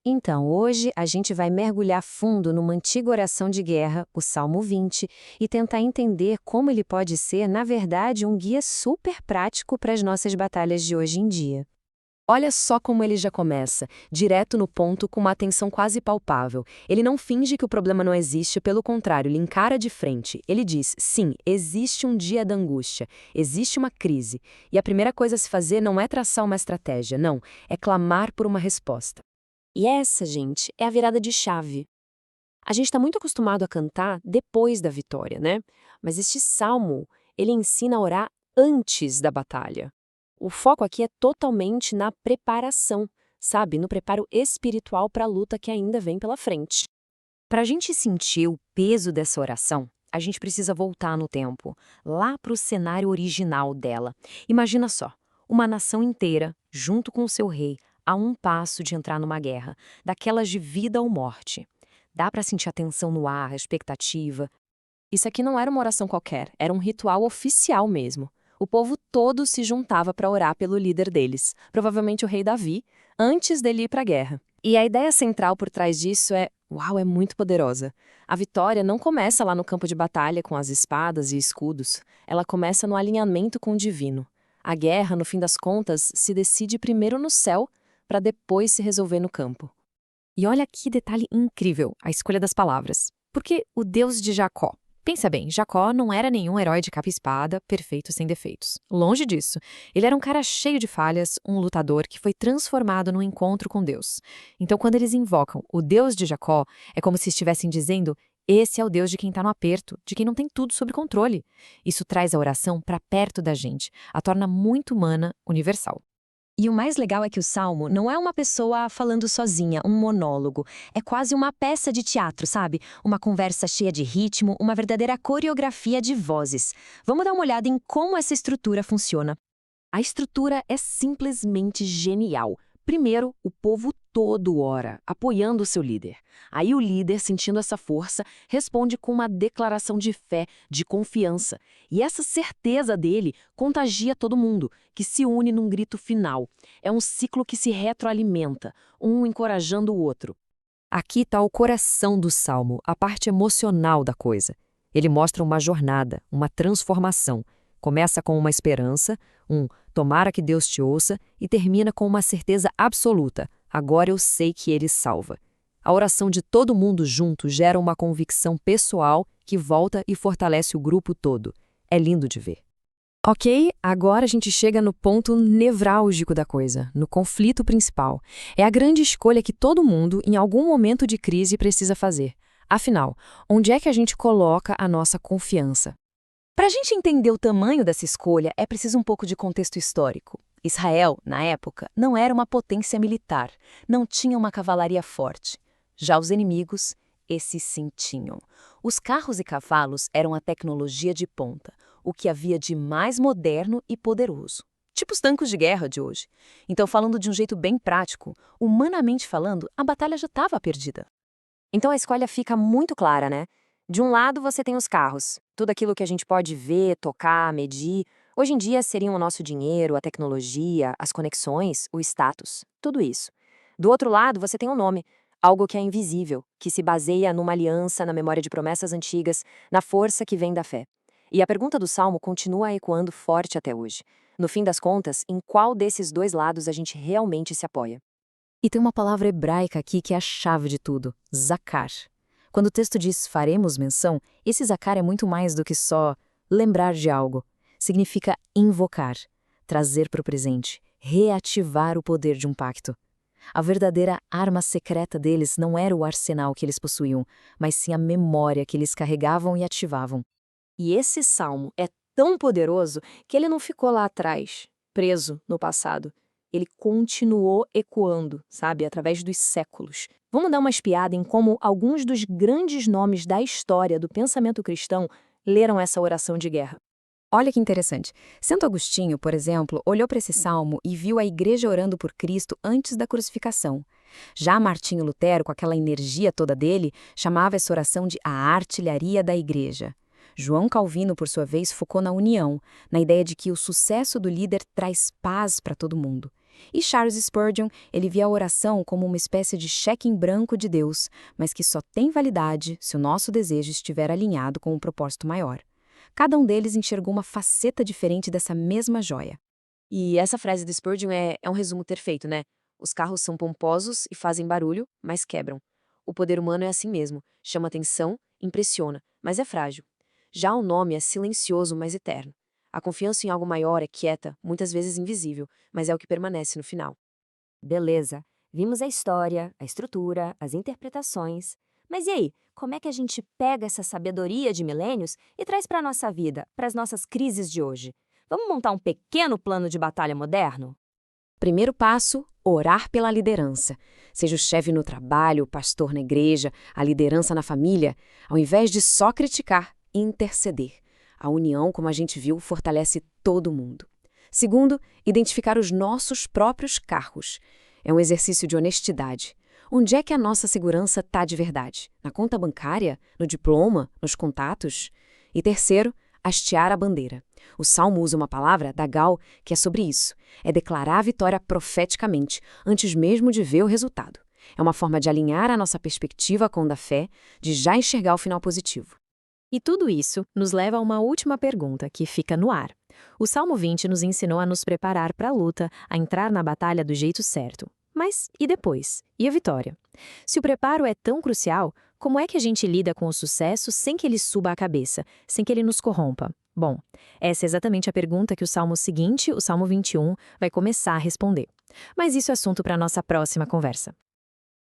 Então, hoje a gente vai mergulhar fundo numa antiga oração de guerra, o Salmo 20, e tentar entender como ele pode ser, na verdade, um guia super prático para as nossas batalhas de hoje em dia. Olha só como ele já começa, direto no ponto com uma atenção quase palpável. Ele não finge que o problema não existe, pelo contrário, ele encara de frente. Ele diz, sim, existe um dia da angústia, existe uma crise. E a primeira coisa a se fazer não é traçar uma estratégia, não, é clamar por uma resposta. E essa, gente, é a virada de chave. A gente está muito acostumado a cantar depois da vitória, né? Mas este salmo, ele ensina a orar antes da batalha. O foco aqui é totalmente na preparação, sabe? No preparo espiritual para a luta que ainda vem pela frente. Para a gente sentir o peso dessa oração, a gente precisa voltar no tempo, lá para o cenário original dela. Imagina só, uma nação inteira, junto com o seu rei, a um passo de entrar numa guerra, daquelas de vida ou morte. Dá para sentir a tensão no ar, a expectativa. Isso aqui não era uma oração qualquer, era um ritual oficial mesmo. O povo todo se juntava para orar pelo líder deles, provavelmente o rei Davi, antes dele ir para a guerra. E a ideia central por trás disso uau, é muito poderosa. A vitória não começa lá no campo de batalha com as espadas e escudos, ela começa no alinhamento com o divino. A guerra, no fim das contas, se decide primeiro no céu, para depois se resolver no campo. E olha que detalhe incrível, a escolha das palavras. Porque o Deus de Jacó. Pensa bem, Jacó não era nenhum herói de capa e espada, perfeito sem defeitos. Longe disso. Ele era um cara cheio de falhas, um lutador que foi transformado num encontro com Deus. Então, quando eles invocam o Deus de Jacó, é como se estivessem dizendo: esse é o Deus de quem está no aperto, de quem não tem tudo sob controle. Isso traz a oração para perto da gente, a torna muito humana, universal. E o mais legal é que o salmo não é uma pessoa falando sozinha, um monólogo. É quase uma peça de teatro, sabe? Uma conversa cheia de ritmo, uma verdadeira coreografia de vozes. Vamos dar uma olhada em como essa estrutura funciona. A estrutura é simplesmente genial. Primeiro, o povo todo ora, apoiando o seu líder. Aí o líder, sentindo essa força, responde com uma declaração de fé, de confiança. E essa certeza dele contagia todo mundo, que se une num grito final. É um ciclo que se retroalimenta, um encorajando o outro. Aqui está o coração do salmo, a parte emocional da coisa. Ele mostra uma jornada, uma transformação. Começa com uma esperança, tomara que Deus te ouça, e termina com uma certeza absoluta, agora eu sei que Ele salva. A oração de todo mundo junto gera uma convicção pessoal que volta e fortalece o grupo todo. É lindo de ver. Ok, agora a gente chega no ponto nevrálgico da coisa, no conflito principal. É a grande escolha que todo mundo, em algum momento de crise, precisa fazer. Afinal, onde é que a gente coloca a nossa confiança? Para a gente entender o tamanho dessa escolha, é preciso um pouco de contexto histórico. Israel, na época, não era uma potência militar, não tinha uma cavalaria forte. Já os inimigos, esses sim tinham. Os carros e cavalos eram a tecnologia de ponta, o que havia de mais moderno e poderoso. Tipo os tanques de guerra de hoje. Então, falando de um jeito bem prático, humanamente falando, a batalha já estava perdida. Então a escolha fica muito clara, né? De um lado você tem os carros, tudo aquilo que a gente pode ver, tocar, medir. Hoje em dia seriam o nosso dinheiro, a tecnologia, as conexões, o status, tudo isso. Do outro lado você tem um nome, algo que é invisível, que se baseia numa aliança, na memória de promessas antigas, na força que vem da fé. E a pergunta do Salmo continua ecoando forte até hoje. No fim das contas, em qual desses dois lados a gente realmente se apoia? E tem uma palavra hebraica aqui que é a chave de tudo, zakar. Quando o texto diz faremos menção, esse zakar é muito mais do que só lembrar de algo. Significa invocar, trazer para o presente, reativar o poder de um pacto. A verdadeira arma secreta deles não era o arsenal que eles possuíam, mas sim a memória que eles carregavam e ativavam. E esse salmo é tão poderoso que ele não ficou lá atrás, preso no passado. Ele continuou ecoando, sabe, através dos séculos. Vamos dar uma espiada em como alguns dos grandes nomes da história do pensamento cristão leram essa oração de guerra. Olha que interessante. Santo Agostinho, por exemplo, olhou para esse salmo e viu a igreja orando por Cristo antes da crucificação. Já Martinho Lutero, com aquela energia toda dele, chamava essa oração de a artilharia da igreja. João Calvino, por sua vez, focou na união, na ideia de que o sucesso do líder traz paz para todo mundo. E Charles Spurgeon, ele via a oração como uma espécie de cheque em branco de Deus, mas que só tem validade se o nosso desejo estiver alinhado com um propósito maior. Cada um deles enxergou uma faceta diferente dessa mesma joia. E essa frase do Spurgeon é um resumo perfeito, né? Os carros são pomposos e fazem barulho, mas quebram. O poder humano é assim mesmo, chama atenção, impressiona, mas é frágil. Já o nome é silencioso, mas eterno. A confiança em algo maior é quieta, muitas vezes invisível, mas é o que permanece no final. Beleza, vimos a história, a estrutura, as interpretações. Mas e aí, como é que a gente pega essa sabedoria de milênios e traz para a nossa vida, para as nossas crises de hoje? Vamos montar um pequeno plano de batalha moderno? Primeiro passo, orar pela liderança. Seja o chefe no trabalho, o pastor na igreja, a liderança na família, ao invés de só criticar, interceder. A união, como a gente viu, fortalece todo mundo. Segundo, identificar os nossos próprios carros. É um exercício de honestidade. Onde é que a nossa segurança está de verdade? Na conta bancária? No diploma? Nos contatos? E terceiro, hastear a bandeira. O Salmo usa uma palavra, dagal, que é sobre isso. É declarar a vitória profeticamente, antes mesmo de ver o resultado. É uma forma de alinhar a nossa perspectiva com a da fé, de já enxergar o final positivo. E tudo isso nos leva a uma última pergunta que fica no ar. O Salmo 20 nos ensinou a nos preparar para a luta, a entrar na batalha do jeito certo. Mas e depois? E a vitória? Se o preparo é tão crucial, como é que a gente lida com o sucesso sem que ele suba a cabeça, sem que ele nos corrompa? Bom, essa é exatamente a pergunta que o Salmo seguinte, o Salmo 21, vai começar a responder. Mas isso é assunto para a nossa próxima conversa.